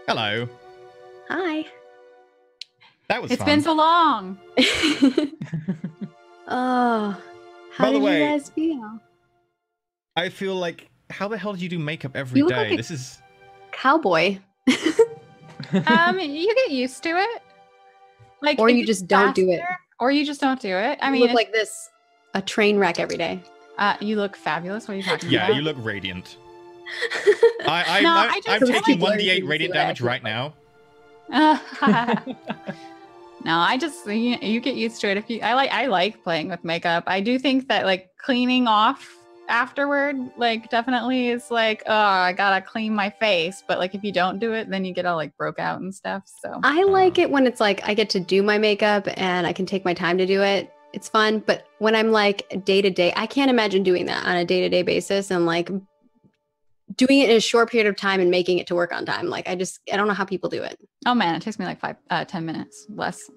Hello. Hi. That was It's fun. been so long. Oh, how By the did way, you guys feel? I feel like, how the hell do you do makeup every You look day? like a- This is... Cowboy. You get used to it. Like, Or it you gets just don't do it. faster, or you just don't do it. I You mean, look it's- like this, a train wreck every day. you look fabulous. What are you talking Yeah, about? you look radiant. No, I'm just- taking Blurry 1d8 can radiant see what I damage feel right now. No, I just you get used to it. If you, I like playing with makeup. I do think that like cleaning off afterward, like definitely is like, oh, I gotta clean my face. But like if you don't do it, then you get all like broke out and stuff. So I like it when it's like I get to do my makeup and I can take my time to do it. It's fun. But when I'm like day to day, I can't imagine doing that on a day to day basis and like doing it in a short period of time and making it to work on time. Like I don't know how people do it. oh man, it takes me like 10 minutes less.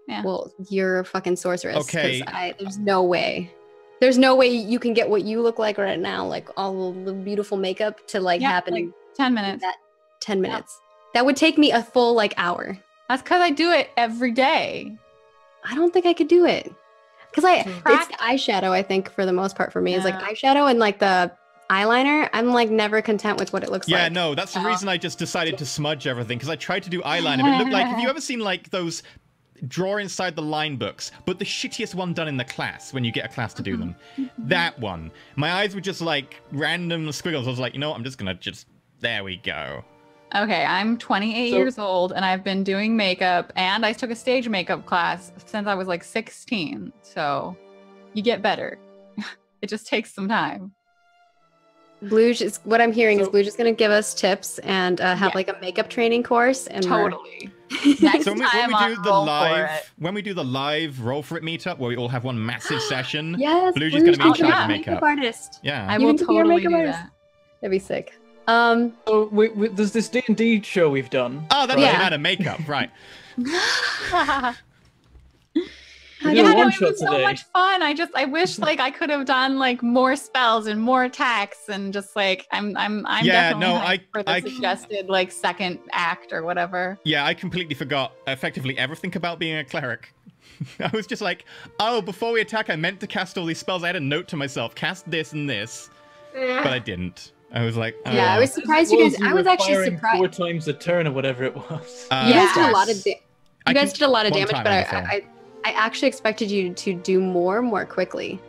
Yeah. Well, you're a fucking sorceress. 'cause Okay. There's no way. There's no way you can get what you look like right now, like all the beautiful makeup to like Yeah, happen like in 10 minutes. that 10 minutes. That would take me a full like hour. That's because I do it every day. I don't think I could do it. Because it's Prac- the eyeshadow, I think, for the most part for me. It's like Yeah. eyeshadow and like the eyeliner. I'm like never content with what it looks Yeah, like. no, that's the Oh. reason I just decided to smudge everything, because I tried to do eyeliner, but it looked like, have you ever seen like those draw inside the line books, but the shittiest one done in the class when you get a class to do them? That one. My eyes were just like random squiggles. I was like, you know what, I'm just gonna there we go. Okay, I'm 28 So- years old and I've been doing makeup and I took a stage makeup class since I was like 16. So you get better. It just takes some time. Blue, just, what I'm hearing is So- Blue just going to give us tips and have Yeah. like a makeup training course. And Totally. Next So when time we on do the Roll for live, It. when we do the live Roll for It meetup, where we all have one massive session, yes, Blue's just gonna be in you can charge of be a makeup. artist. yeah. I You will need to be our totally makeup do artist. that. That'd be sick. So there's this D&D show we've done. Oh, that's Yeah. out of makeup, right? We Yeah, did a no, one it shot was so today. much fun. I wish like I could have done like more spells and more attacks and just like I'm Yeah, definitely no, hyped for the I- suggested like second act or whatever. Yeah, I completely forgot effectively everything about being a cleric. I was just like, oh, before we attack, I meant to cast all these spells. I had a note to myself, cast this and this, but I didn't. I was like, oh. Yeah, I was surprised you guys. I was actually firing surprised. 4 times a turn or whatever it was. You guys did a lot of Yes. I you guys can- did a lot of one damage, time, but Alethea. I actually expected you to do more quickly.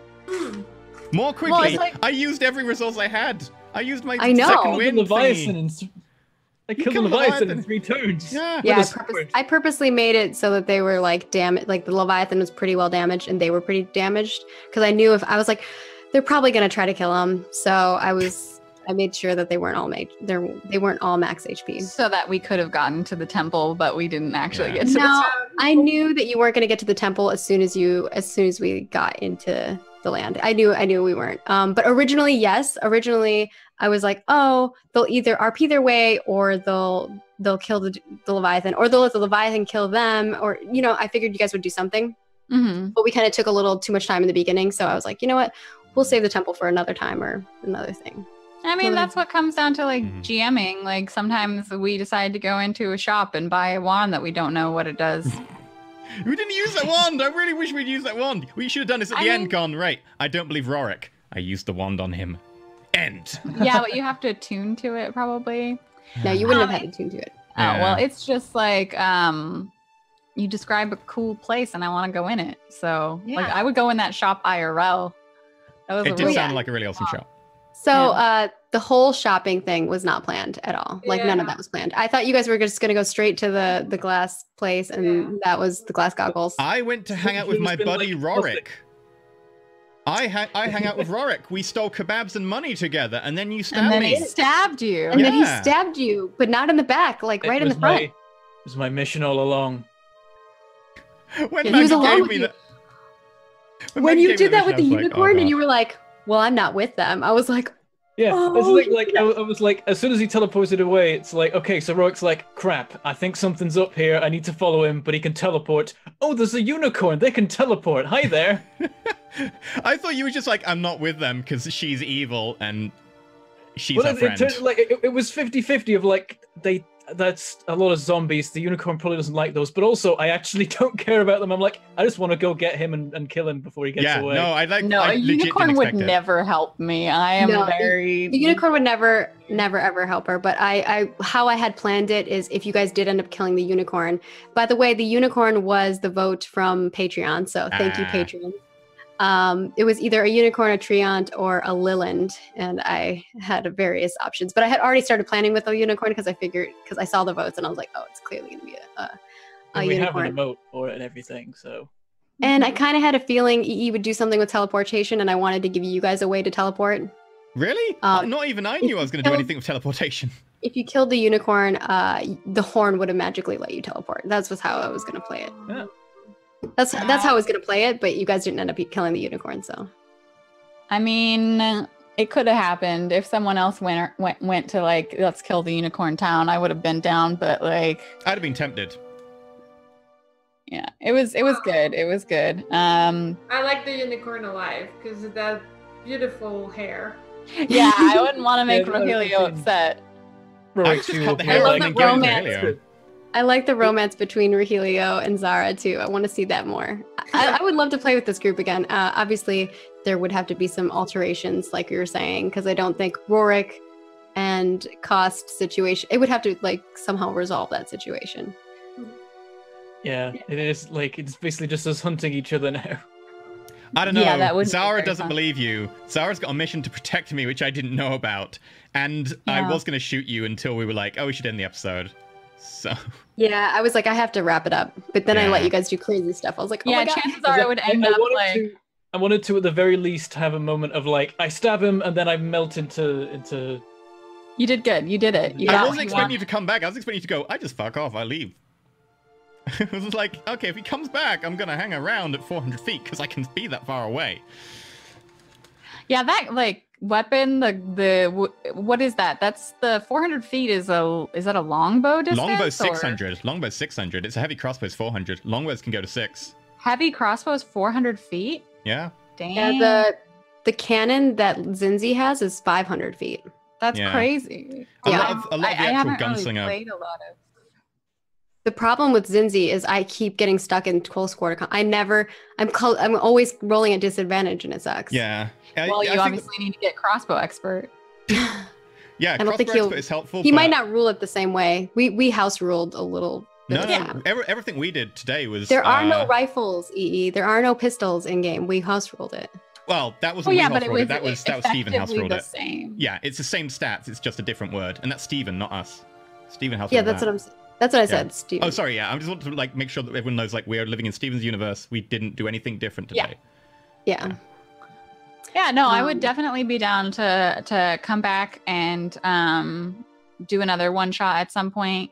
More quickly. it's like- I used every resource I had. I used my I know. second Killed the wind Leviathan thingy. in I killed the killed the Leviathan in Leviathan. 3 turns. Yeah. Yeah, With a sword. I purposely made it so that they were like damaged. Like the Leviathan was pretty well damaged, and they were pretty damaged because I knew if I was like, they're probably gonna try to kill him. So I made sure that they weren't all they weren't all max HP. So that we could have gotten to the temple, but we didn't actually Yeah. get to the No, temple. I knew that you weren't gonna get to the temple as soon as we got into the land. I knew we weren't. But originally, yes. Originally, I was like, oh, they'll either RP their way or they'll kill the Leviathan, or they'll let the Leviathan kill them, or I figured you guys would do something. Mm-hmm. But we kind of took a little too much time in the beginning, so I was like, you know what? We'll save the temple for another time or another thing. I mean, Well, that's what comes down to like Mhm. GMing. Like sometimes we decide to go into a shop and buy a wand that we don't know what it does. We didn't use that wand. I really wish we'd used that wand. We should have done this at the I end. mean- Gone right. I don't believe Rorik. I used the wand on him. End. Yeah, but you have to attune to it probably. No, you wouldn't have had to tune to it. Oh, well, Yeah. it's just like you describe a cool place and I want to go in it. So like Yeah. I would go in that shop IRL. That was It a did really sound like a really awesome shop. So Yeah. the whole shopping thing was not planned at all. Like none of Yeah. that was planned. I thought you guys were just gonna go straight to the glass place, and that was the glass goggles. I went to hang out with Should've my been, buddy like, Rorik. I hang out with Rorik. We stole kebabs and money together, and then you and stabbed then me. he stabbed you. And then he Yeah. stabbed you, but not in the back, like right in the front. It was my mission all along. When He Maggie was along gave with me you. that. When Maggie you gave me did that with the mission, I was like, oh, unicorn, and God. you were like, "Well, I'm not with them." I was like, Yeah, Oh, it's like, you like did I was like, as soon as he teleported away, it's like, okay, so Rourke's like, crap, I think something's up here, I need to follow him, but he can teleport. Oh, there's a unicorn, they can teleport, hi there. I thought you were just like, I'm not with them because she's evil and she's Well, our friend. it was 50-50 of like, that's a lot of zombies. The unicorn probably doesn't like those, but also I actually don't care about them. I'm like, I just want to go get him and kill him before he gets away. No, I a legit unicorn would didn't expect it. never help me. I am No, very. The unicorn would never ever help her. But how I had planned it is if you guys did end up killing the unicorn. By the way, the unicorn was the vote from Patreon, so thank you, Patreon. It was either a unicorn, a treant, or a Lilland, and I had various options. But I had already started planning with a unicorn because I saw the votes and I was like, oh, it's clearly going to be a we unicorn. have an emote for it and everything, so. And I kind of had a feeling EE would do something with teleportation, and I wanted to give you guys a way to teleport. Really? Not even I knew I was going to do anything with teleportation. If you killed the unicorn, the horn would have magically let you teleport. That's was how I was going to play it. Yeah. That's how I was going to play it, but you guys didn't end up killing the unicorn, so. I mean, it could have happened if someone else went to like, let's kill the unicorn town. I would have been down, but like, I'd have been tempted. Yeah, it was good. It was good. I like the unicorn alive because of that beautiful hair. Yeah, I wouldn't want to make Rogelio upset. I just cut the hair love and then the give it to romance. Rogelio. I like the romance between Rogelio and Zara too. I want to see that more. I would love to play with this group again. Obviously, there would have to be some alterations, like you were saying, because I don't think Rorik and Cost situation. It would have to like somehow resolve that situation. Yeah, it is like it's basically just us hunting each other now. I don't know. Yeah, that would be Zara very doesn't fun. believe you. Zara's got a mission to protect me, which I didn't know about. And I Yeah. was going to shoot you until we were like, oh, we should end the episode. So. Yeah, I was like, I have to wrap it up. But then I let Yeah. you guys do crazy stuff. I was like, oh Yeah, my God. chances are it would end up like. I wanted to at the very least have a moment of like I stab him and then I melt into. You did good. You did it. You I got wasn't what you expecting you wanted. to come back. I was expecting you to go, I just fuck off, I leave. I was like, okay, if he comes back, I'm going to hang around at 400 feet because I can be that far away. Yeah, that like weapon. What is that? That's the 400 feet. Is that a longbow distance? Longbow's or- 600. Longbow's 600. It's a heavy crossbow's 400. Longbows can go to 6. Heavy crossbows 400 feet. Yeah. Dang. Yeah, the cannon that Zinzi has is 500 feet. That's Yeah. crazy. A Yeah. lot of the I actual haven't really gunslinger. played a lot of. The problem with Zinzi is I keep getting stuck in close quarter. I'm always rolling at disadvantage and it sucks. Yeah. Well, I you think- obviously need to get crossbow expert. Yeah, I don't think crossbow he'll- is helpful. He but might not rule it the same way. We house ruled a little. No, bit. no. Yeah. Everything we did today was. There are no rifles, EE. There are no pistols in game. We house ruled it. Well, that wasn't Oh we yeah, house but it ruled was That was Steven house effectively ruled the it. same. Yeah, it's the same stats. It's just a different word, and that's Steven, not us. Steven house Yeah, ruled that's that. what I'm. That's what I Yeah. said, Steve. Oh, sorry. Yeah, I just want to like make sure that everyone knows like we're living in Steven's universe. We didn't do anything different Yeah. today. Yeah. Yeah, no, I would Um, definitely be down to come back and do another one shot at some point.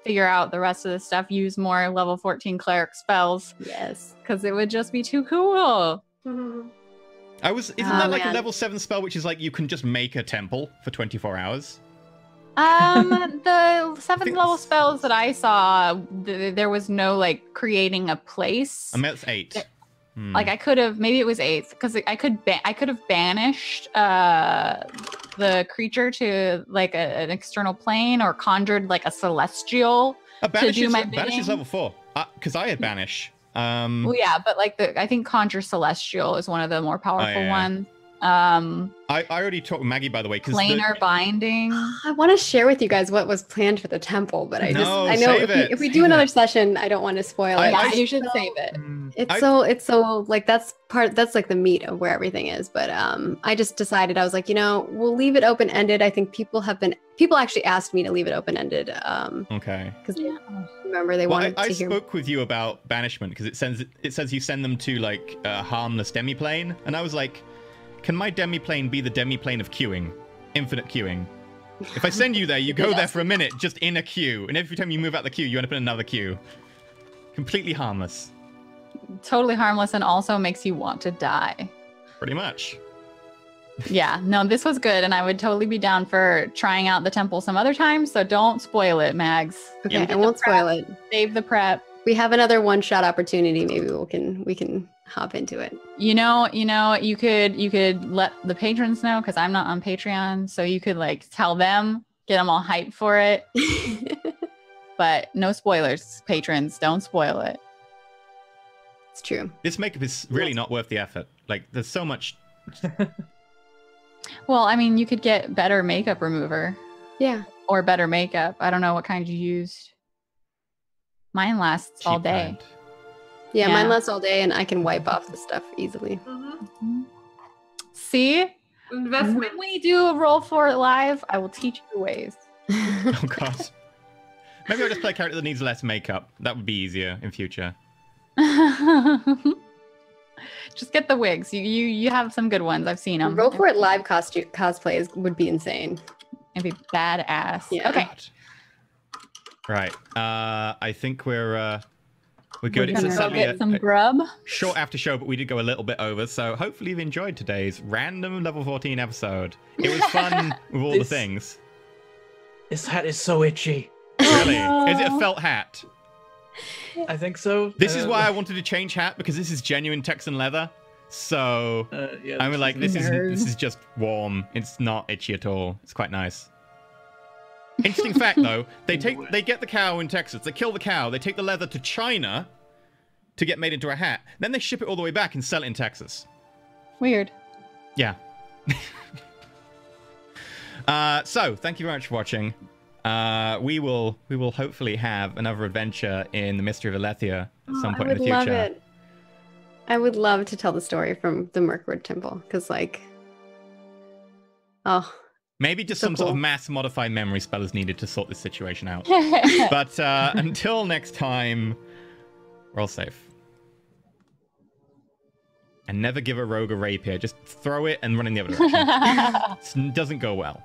Figure out the rest of the stuff. Use more level 14 cleric spells Yes. because it would just be too cool. Isn't Oh, that like a man. level 7 spell, which is like you can just make a temple for 24 hours? The 7th think level it's- spells that I saw, there was no like creating a place. I mean, that's 8. Like I could have, maybe it was 8th because I could have banished the creature to like an external plane or conjured like a celestial. Banish do is, my Banish is bidding. level 4. Because I had Banish. Well, yeah, but like I think conjure celestial is one of the more powerful yeah. ones. I already talked with Maggie, by the way. Because Planar binding. I want to share with you guys what was planned for the temple, but I No, know save if we it. do Save another it. session, I don't want to spoil it. Yeah, I- you should save it. It's so like that's like the meat of where everything is. But I just decided I was like, we'll leave it open ended. I think people actually asked me to leave it open ended Okay. because remember they Well, wanted I to hear. spoke with you about banishment because it says you send them to like a harmless demiplane, and I was like, can my demiplane be the demiplane of queuing, infinite queuing? If I send you there, you go there for a minute, just in a queue, and every time you move out the queue, you end up in another queue. Completely harmless, Totally harmless and also makes you want to die. pretty much. Yeah, no, this was good, and I would totally be down for trying out the temple some other time. So don't spoil it, Mags. Okay, Yeah. I won't spoil it. Save the prep. We have another one shot opportunity. Maybe we can hop into it. You could let the patrons know because I'm not on Patreon, so you could like tell them get them all hyped for it. But no spoilers, patrons. Don't spoil it. It's true. This makeup is really not worth the effort. Like, there's so much. Well, I mean, you could get better makeup remover. Yeah. Or better makeup. I don't know what kind you used. Mine lasts all cheap day. kind. Yeah, Yeah. mine lasts all day, and I can wipe off the stuff easily. Mhm. See? Investment. When we do a roll for it live, I will teach you the ways. Oh god. Maybe I'll just play a character that needs less makeup. That would be easier in future. Just get the wigs. You have some good ones. I've seen them. Roll for it live cosplays would be insane. It'd be badass. Yeah. Okay. Right. I think we're good. We're It's gonna go sadly get some grub. short after show, but we did go a little bit over. So hopefully you've enjoyed today's random level 14 episode. It was fun with all the This- things. This hat is so itchy. Really? no. Is it a felt hat? I think so. This is why I wanted to change hat, because this is genuine Texan leather. So Yeah, I mean, like, this Nerd. is just warm. It's not itchy at all. It's quite nice. Interesting fact, though, they get the cow in Texas. They kill the cow. They take the leather to China to get made into a hat. Then they ship it all the way back and sell it in Texas. Weird. Yeah. So thank you very much for watching. We will hopefully have another adventure in the Mystery of Alethea at some point in the future. Love it. I would love to tell the story from the Mirkwood Temple, because, like, oh, Maybe just So some sort of cool. mass modified memory spell is needed to sort this situation out. But until next time, roll safe. And never give a rogue a rapier. Just throw it and run in the other direction. It doesn't go well.